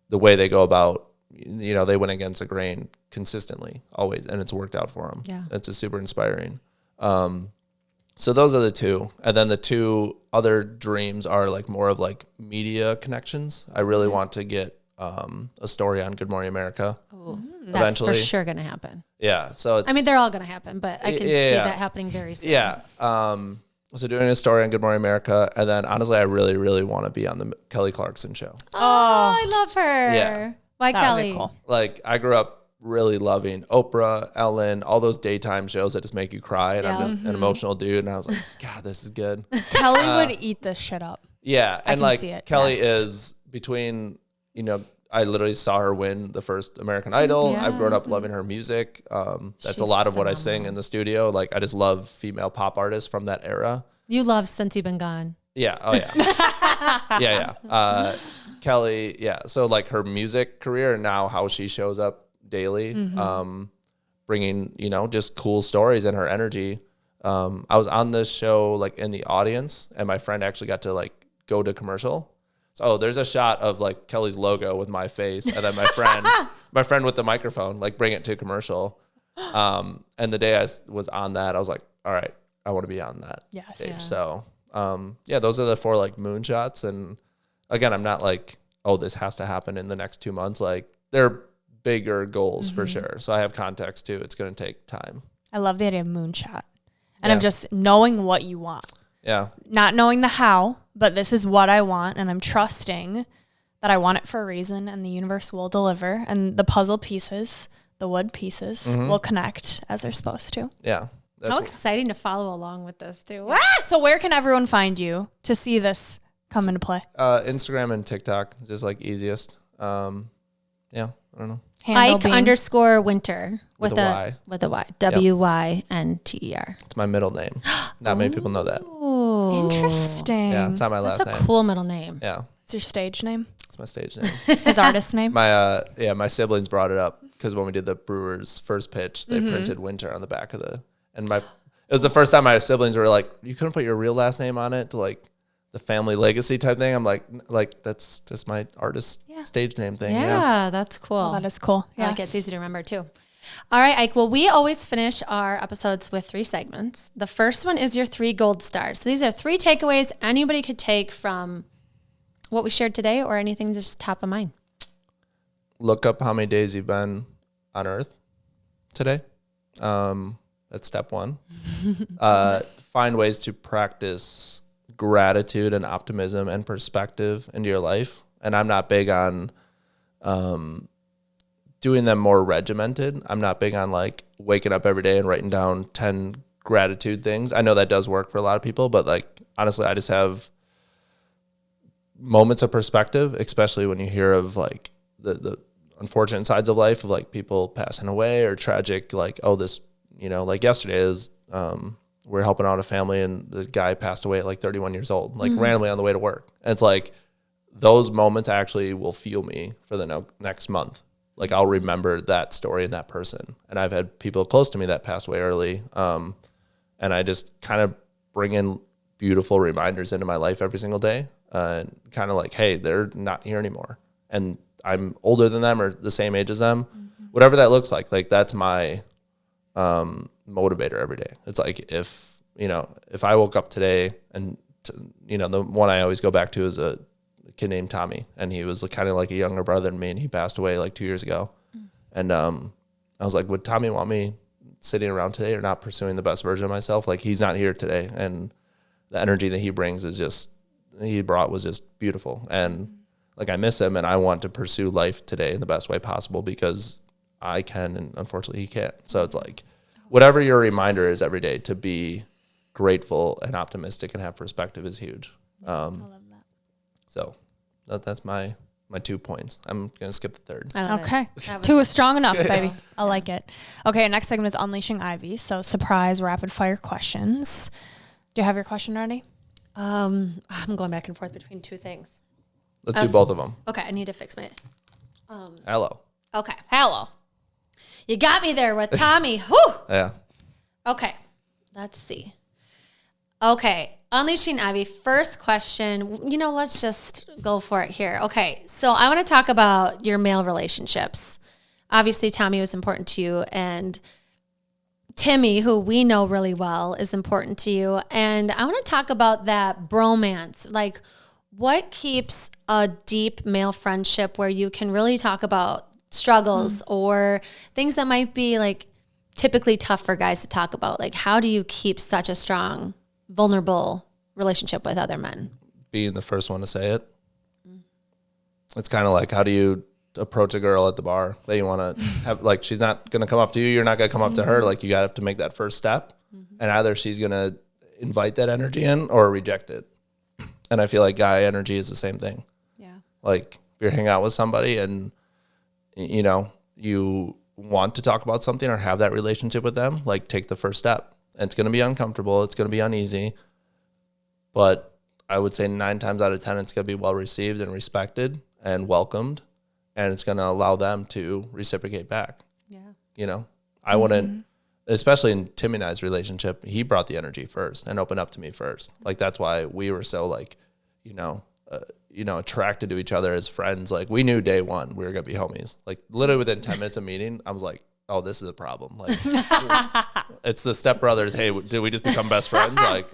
Speaker 3: the way they go about, you know, they went against the grain consistently always, and it's worked out for them. Yeah. It's just super inspiring. So those are the two. And then the two other dreams are like more of like media connections. I really want to get a story on Good Morning America. Eventually.
Speaker 2: That's for sure going to happen.
Speaker 3: Yeah. So
Speaker 2: I mean, they're all going to happen, but I can see that happening very soon.
Speaker 3: Yeah. So doing a story on Good Morning America. And then honestly, I really, really want to be on the Kelly Clarkson show.
Speaker 2: Oh, I love her.
Speaker 3: Yeah.
Speaker 2: Why
Speaker 1: That would
Speaker 2: Kelly?
Speaker 1: be cool.
Speaker 3: Like I grew up really loving Oprah, Ellen, all those daytime shows that just make you cry. And I'm just an emotional dude. And I was like, God, this is good.
Speaker 1: Kelly would eat this shit up.
Speaker 3: Yeah. And
Speaker 1: can
Speaker 3: like
Speaker 1: see it.
Speaker 3: Kelly
Speaker 1: Yes.
Speaker 3: is between, you know, I literally saw her win the first American Idol.
Speaker 2: Yeah.
Speaker 3: I've grown up loving her music. That's
Speaker 2: She's
Speaker 3: a lot of what I
Speaker 2: phenomenal.
Speaker 3: sing in the studio. Like I just love female pop artists from that era.
Speaker 2: You love Since You've Been Gone.
Speaker 3: Yeah. Oh yeah. yeah. Kelly. Yeah. So like her music career and now how she shows up daily, bringing, you know, just cool stories and her energy. I was on this show like in the audience, and my friend actually got to like go to commercial. So there's a shot of like Kelly's logo with my face, and then my friend with the microphone, like bring it to commercial. And the day I was on that, I was like, all right, I want to be on that stage.
Speaker 2: Yeah.
Speaker 3: So those are the 4 like moonshots. And again, I'm not like, oh, this has to happen in the next 2 months. Like they're bigger goals for sure. So I have context too. It's going to take time.
Speaker 1: I love the idea of moonshot. And of just knowing what you want.
Speaker 3: Yeah.
Speaker 1: Not knowing the how, but this is what I want, and I'm trusting that I want it for a reason, and the universe will deliver, and the puzzle pieces, the wood pieces, will connect as they're supposed to.
Speaker 3: Yeah.
Speaker 2: How exciting to follow along with this too.
Speaker 1: So where can everyone find you to see this come into play?
Speaker 3: Instagram and TikTok is just like easiest. Yeah. I don't know.
Speaker 1: Handle
Speaker 2: Ike
Speaker 1: being-
Speaker 2: _Winter with
Speaker 3: With a Y.
Speaker 2: With a Y. WYNTER.
Speaker 3: It's my middle name. Not many people know that.
Speaker 2: Oh,
Speaker 1: Interesting.
Speaker 3: Yeah. It's not my
Speaker 2: that's
Speaker 3: last
Speaker 2: a
Speaker 3: name.
Speaker 2: cool middle name.
Speaker 3: Yeah.
Speaker 1: It's your stage name?
Speaker 3: It's my stage name.
Speaker 1: His artist name?
Speaker 3: My siblings brought it up because when we did the Brewers first pitch, they printed Winter on the back of it was the first time my siblings were like, you couldn't put your real last name on it to like the family legacy type thing. I'm like that's just my artist stage name thing.
Speaker 2: Yeah, that's cool.
Speaker 1: Oh, that is cool.
Speaker 2: I like it. It's easy to remember too. All right, Ike. Well, we always finish our episodes with 3 segments. The first one is your 3 gold stars. So these are 3 takeaways anybody could take from what we shared today or anything just top of mind.
Speaker 3: Look up how many days you've been on Earth today. That's step 1. Find ways to practice gratitude and optimism and perspective into your life. And I'm not big on doing them more regimented. I'm not big on like waking up every day and writing down 10 gratitude things. I know that does work for a lot of people, but like honestly, I just have moments of perspective, especially when you hear of like the unfortunate sides of life of like people passing away or tragic, like, oh, this, you know, like yesterday is we're helping out a family and the guy passed away at like 31 years old, like randomly on the way to work. And it's like those moments actually will fuel me for the next month. Like I'll remember that story and that person. And I've had people close to me that passed away early. And I just kind of bring in beautiful reminders into my life every single day. Kind of like, hey, they're not here anymore. And I'm older than them or the same age as them. Whatever that looks like that's my motivator every day. It's like if I woke up today and, the one I always go back to is a kid named Tommy, and he was kind of like a younger brother than me, and he passed away like 2 years ago. And I was like, would Tommy want me sitting around today or not pursuing the best version of myself? Like he's not here today, and the energy that he brings was just beautiful. And like I miss him, and I want to pursue life today in the best way possible because I can, and unfortunately he can't. So it's like whatever your reminder is every day to be grateful and optimistic and have perspective is huge.
Speaker 1: I love that.
Speaker 3: So that's my 2 points. I'm going to skip the third.
Speaker 1: Okay. 2 is strong enough, baby. I like it. Okay, next segment is Unleashing Ivy. So surprise rapid fire questions. Do you have your question ready?
Speaker 2: I'm going back and forth between two things.
Speaker 3: Let's do both of them.
Speaker 2: Okay, I need to fix my.
Speaker 3: Hello.
Speaker 2: Okay,
Speaker 1: Hello.
Speaker 2: you got me there with Tommy. Whew.
Speaker 3: Yeah.
Speaker 2: Okay, let's see. Okay, Unleashing Ivy. First question. Let's just go for it here. Okay, so I want to talk about your male relationships. Obviously, Tommy was important to you, and Timmy, who we know really well, is important to you. And I want to talk about that bromance. Like, what keeps a deep male friendship where you can really talk about struggles or things that might be like typically tough for guys to talk about? Like, how do you keep such a strong, vulnerable relationship with other men?
Speaker 3: Being the first one to say it. It's kind of like, how do you approach a girl at the bar that you want to have, like, she's not going to come up to you, you're not going to come up to her. Like, you got to have to make that first step, and either she's going to invite that energy in or reject it. And I feel like guy energy is the same thing.
Speaker 2: Yeah.
Speaker 3: Like, if you're hanging out with somebody and you want to talk about something or have that relationship with them, like, take the first step. And it's going to be uncomfortable, it's going to be uneasy, but I would say 9 times out of 10 it's going to be well received and respected and welcomed. And it's going to allow them to reciprocate back. Yeah. I wouldn't, especially in Tim and I's relationship, he brought the energy first and opened up to me first. Like, that's why we were so, like, attracted to each other as friends. Like, we knew day one we were going to be homies. Like, literally within 10 minutes of meeting, I was like, oh, this is a problem. Like, it's the stepbrothers. Hey, did we just become best friends? Like,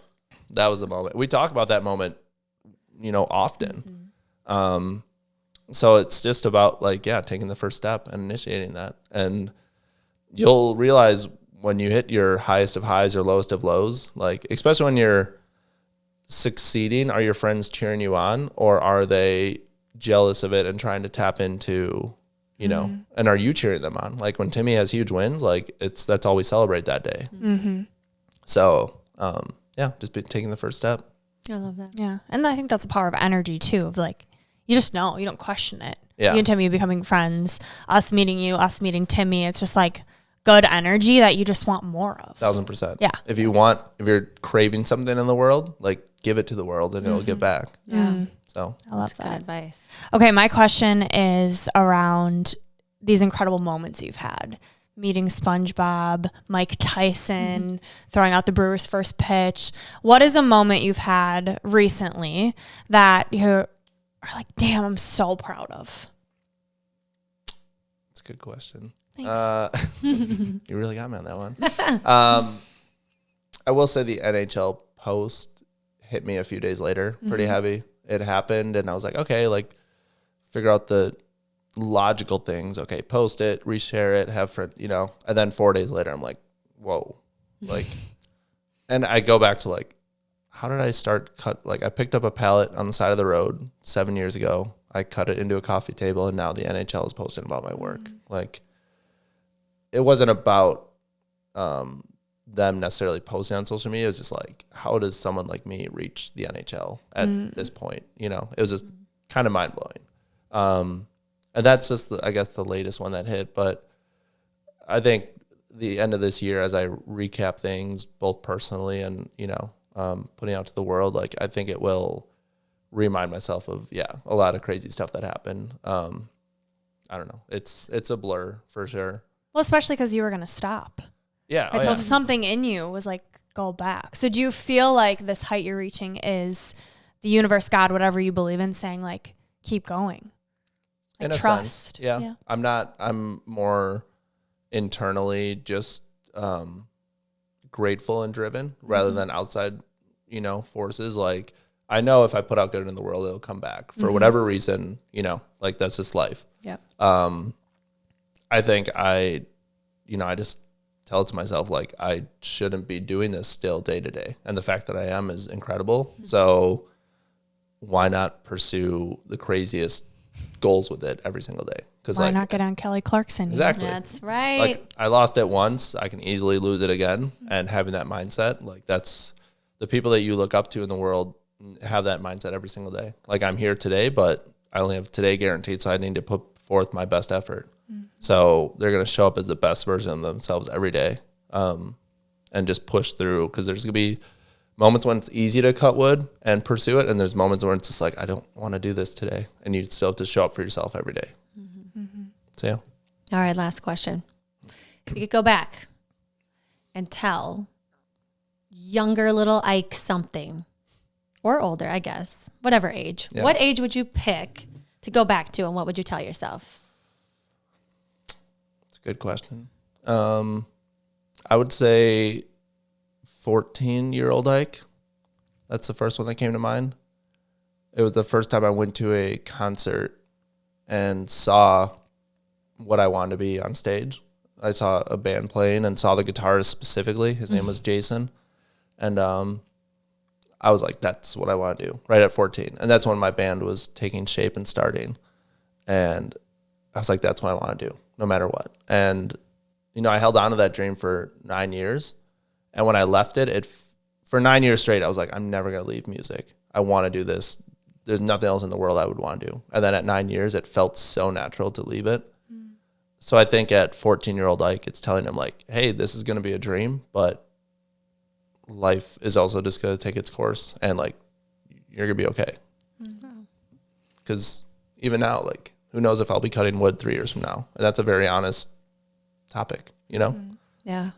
Speaker 3: that was the moment. We talk about that moment, often. So it's just about, like, taking the first step and initiating that. And you'll realize when you hit your highest of highs or lowest of lows, like, especially when you're succeeding, are your friends cheering you on, or are they jealous of it and trying to tap into, and are you cheering them on? Like, when Timmy has huge wins, like, that's all we celebrate that day. So, just taking the first step.
Speaker 2: I love that.
Speaker 1: Yeah. And I think that's the power of energy too, of, like, you just know, you don't question it.
Speaker 3: Yeah.
Speaker 1: You and Timmy becoming friends, us meeting you, us meeting Timmy. It's just like good energy that you just want more of.
Speaker 3: 1000%.
Speaker 1: Yeah.
Speaker 3: If you're craving something in the world, like, give it to the world and it'll get back.
Speaker 2: Yeah.
Speaker 3: So
Speaker 1: I love
Speaker 2: That's good
Speaker 1: that.
Speaker 2: advice.
Speaker 1: Okay. My question is around these incredible moments you've had. Meeting SpongeBob, Mike Tyson, throwing out the Brewers' first pitch. What is a moment you've had recently that you're like, damn, I'm so proud of?
Speaker 3: That's a good question.
Speaker 1: Thanks.
Speaker 3: You really got me on that one. I will say the NHL post hit me a few days later, pretty heavy. It happened, and I was like, okay, like, figure out the logical things. Okay, post it, reshare it, have friends, and then 4 days later, I'm like, whoa, like, and I go back to, like, how did I start I picked up a pallet on the side of the road 7 years ago. I cut it into a coffee table, and now the NHL is posting about my work. Like, it wasn't about them necessarily posting on social media. It was just like, how does someone like me reach the NHL at this point? It was just kind of mind blowing. And that's just, I guess, the latest one that hit. But I think the end of this year, as I recap things, both personally and, putting out to the world, like, I think it will remind myself of, a lot of crazy stuff that happened. I don't know. It's a blur for sure.
Speaker 1: Well, especially because you were going to stop.
Speaker 3: Yeah.
Speaker 1: Right? So if something in you was like, go back. So do you feel like this height you're reaching is the universe, God, whatever you believe in, saying, like, keep going? Like,
Speaker 3: in a
Speaker 1: trust.
Speaker 3: sense, yeah. I'm more internally just grateful and driven rather than outside, forces. Like, I know if I put out good in the world, it'll come back for whatever reason, like, that's just life.
Speaker 2: Yep.
Speaker 3: I think I just tell it to myself, like, I shouldn't be doing this still day to day. And the fact that I am is incredible. So why not pursue the craziest goals with it every single day? Because
Speaker 1: why not get on Kelly Clarkson?
Speaker 3: Exactly.
Speaker 2: That's right.
Speaker 3: Like, I lost it once, I can easily lose it again. And having that mindset, like, that's the people that you look up to in the world have that mindset every single day. Like, I'm here today, but I only have today guaranteed, so I need to put forth my best effort. So they're going to show up as the best version of themselves every day, and just push through, because there's going to be moments when it's easy to cut wood and pursue it, and there's moments where it's just like, I don't want to do this today, and you still have to show up for yourself every day. So yeah.
Speaker 2: All right, last question. If you could go back and tell younger little Ike something, or older, I guess, whatever age, what age would you pick to go back to, and what would you tell yourself?
Speaker 3: It's a good question. I would say 14-year-old Ike. That's the first one that came to mind. It was the first time I went to a concert and saw what I wanted to be on stage. I saw a band playing and saw the guitarist specifically. His name was Jason. And I was like, that's what I want to do right at 14. And that's when my band was taking shape and starting. And I was like, that's what I want to do no matter what. And, you know, I held on to that dream for 9 years. And when I left it, for 9 years straight, I was like, I'm never going to leave music. I want to do this. There's nothing else in the world I would want to do. And then at 9 years, it felt so natural to leave it. So I think at 14-year-old Ike, it's telling him like, hey, this is going to be a dream, but life is also just going to take its course, and like, you're going to be okay. Because even now, like, who knows if I'll be cutting wood 3 years from now? And that's a very honest topic, you know?
Speaker 2: Yeah.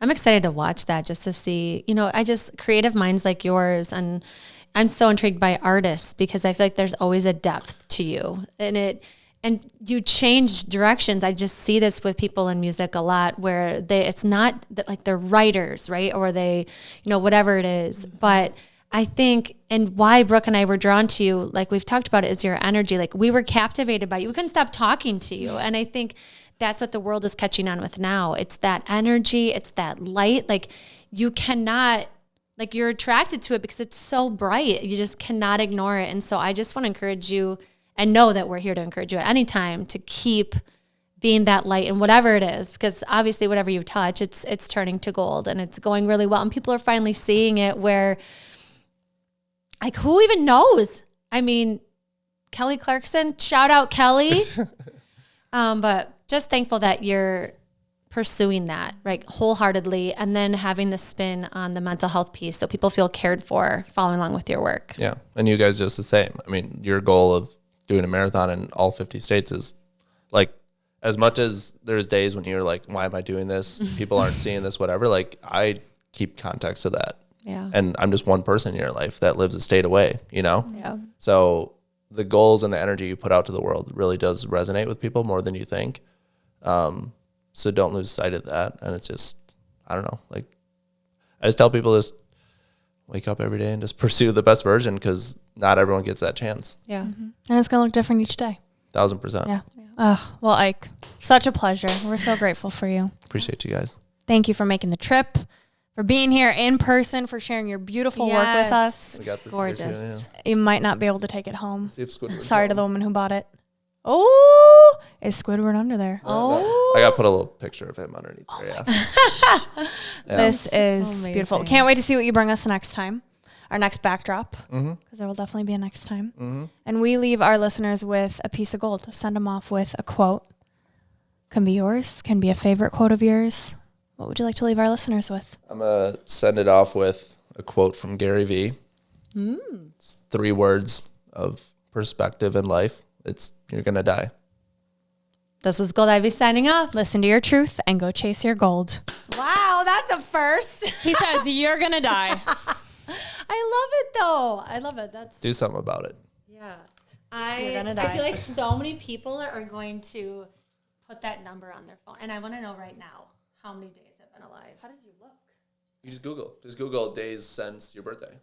Speaker 2: I'm excited to watch that, just to see, you know, creative minds like yours. And I'm so intrigued by artists because I feel like there's always a depth to you, and you change directions. I just see this with people in music a lot, where it's not that like they're writers, right? Or they, you know, whatever it is. But I think, and why Brooke and I were drawn to you, like we've talked about it, is your energy. Like we were captivated by you. We couldn't stop talking to you. And I think that's what the world is catching on with now. It's that energy. It's that light. Like you cannot, like you're attracted to it because it's so bright. You just cannot ignore it. And so I just want to encourage you, and know that we're here to encourage you at any time to keep being that light in whatever it is, because obviously whatever you touch, it's turning to gold, and it's going really well. And people are finally seeing it, where like, who even knows? I mean, Kelly Clarkson, shout out Kelly. But just thankful that you're pursuing that, right, wholeheartedly, and then having the spin on the mental health piece so people feel cared for following along with your work.
Speaker 3: Yeah. And you guys just the same. I mean, your goal of doing a marathon in all 50 states is like, as much as there's days when you're like, why am I doing this? People aren't seeing this, whatever. Like, I keep context to that.
Speaker 2: Yeah.
Speaker 3: And I'm just one person in your life that lives a state away, you know?
Speaker 2: Yeah.
Speaker 3: So the goals and the energy you put out to the world really does resonate with people more than you think. So don't lose sight of that. And it's just, I don't know, like, I just tell people, just wake up every day and just pursue the best version, because not everyone gets that chance.
Speaker 2: Yeah.
Speaker 1: And it's going to look different each day.
Speaker 3: 1,000%.
Speaker 1: Yeah. Oh, well, Ike, such a pleasure. We're so grateful for you.
Speaker 3: Appreciate you guys.
Speaker 1: Thank you for making the trip, for being here in person, for sharing your beautiful work with us.
Speaker 3: We got this.
Speaker 2: Gorgeous.
Speaker 1: You might not be able to take it home.
Speaker 3: See if Squidward's
Speaker 1: Sorry to
Speaker 3: home.
Speaker 1: the woman who bought it. Oh, is Squidward under there?
Speaker 2: Oh.
Speaker 3: I got to put a little picture of him underneath there. Yeah.
Speaker 1: This is
Speaker 2: Amazing.
Speaker 1: beautiful. Can't wait to see what you bring us next time. Our next backdrop, because there will definitely be a next time. And we leave our listeners with a piece of gold. Send them off with a quote. Can be yours, can be a favorite quote of yours. What would you like to leave our listeners with?
Speaker 3: I'm going to send it off with a quote from Gary Vee. It's 3 words of perspective in life. It's, you're going to die.
Speaker 2: This is Gold Ivy signing off.
Speaker 1: Listen to your truth and go chase your gold.
Speaker 2: Wow, that's a first.
Speaker 1: He says, you're going to die.
Speaker 2: I love it though. I love it. That's
Speaker 3: Do something about it.
Speaker 2: yeah.
Speaker 1: You're gonna
Speaker 2: I
Speaker 1: die.
Speaker 2: feel like so many people are going to put that number on their phone, and I want to know right now how many days I've been alive. How does you look?
Speaker 3: You just Google. Just Google days since your birthday.